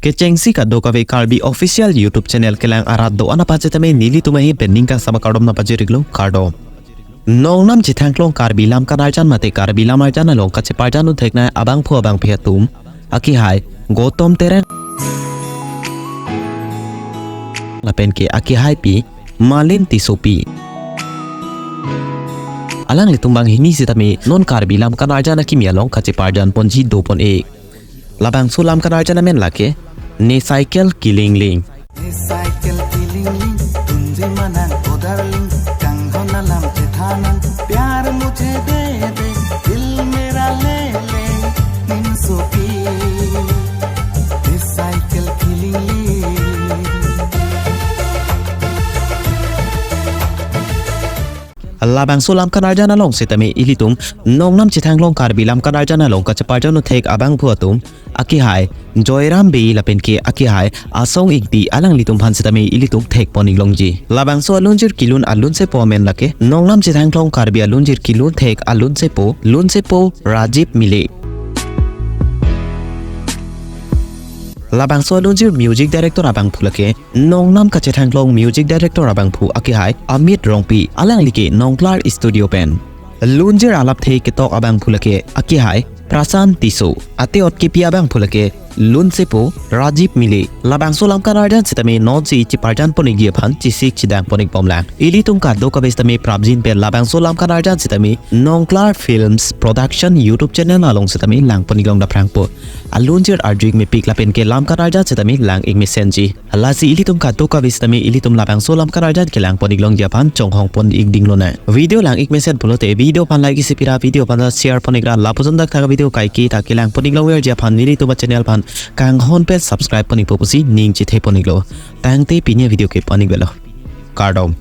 ke chengsi ka do ka ve karbi official YouTube channel kelang arat do ana pache tame nili tumahi pending ka sama kardom na pache riglo kardo nongnam chithanglong karbi lam kanarjan mate karbi lam arjan along kache parjanu thekna abang phu abang phiatum aki hai gotom teren lapen ke aki hai pi malin tisopi alang litumbang hini sitami non karbi lam kanarjan akimia long kache parjan ponji 2.1 labang sulam kanarjan men lake ne cycle killing ling cycle killing ling tunje mana darling kang hona lam thanan प्यार मुझे दे दे दिल मेरा ले ले इन सोपी cycle खिली labang sulam kanarjana long sitame ilitum nongnam chithanglong karbi lam kanarjana long kachaparjanu thek abang phuatum aki hai joyram be lapen ke aki hai asong ikti alang litum phan sitame ilitum thek poning longji labang so alunjir kilun alun se pomen lake nongnam chithanglong karbi alunjir kilun thek alun se po rajib mile labang so alunjir music director abang phulake nongnam ka chithanglong music director abang phu aki hai amit rongpi alang like nongklar studio pen lunjir alap thei ke tok abang phulake aki hai prasan tiso ate ot ke pi abang phulake lunsepo rajib mile labang so lam kanarjan sitame noji chiparjan poning gi phan chisik chidang poning pomlang ilitung ka do ka bestame prabjin pe labang so lam kanarjan sitame nongklar films production YouTube channel along sitame lang poning long da prangpo alunjir arjing me pik lapen ke lam kanarjan sitame lang ing mesenji alasi ilitung ka do ka bestame ilitum labang so lam kanarjan ke lang poning long ja phan chong hong pon ing ding lona video lang ik mesen pulote video pan like isipira video pan share ponigra lapozon dak thaga video kai ki takilang poning long wer ja phan nili to channel phan kang hon pe subscribe poning popusi ning chi the poniglo tangte pinya video ke poniglo cardom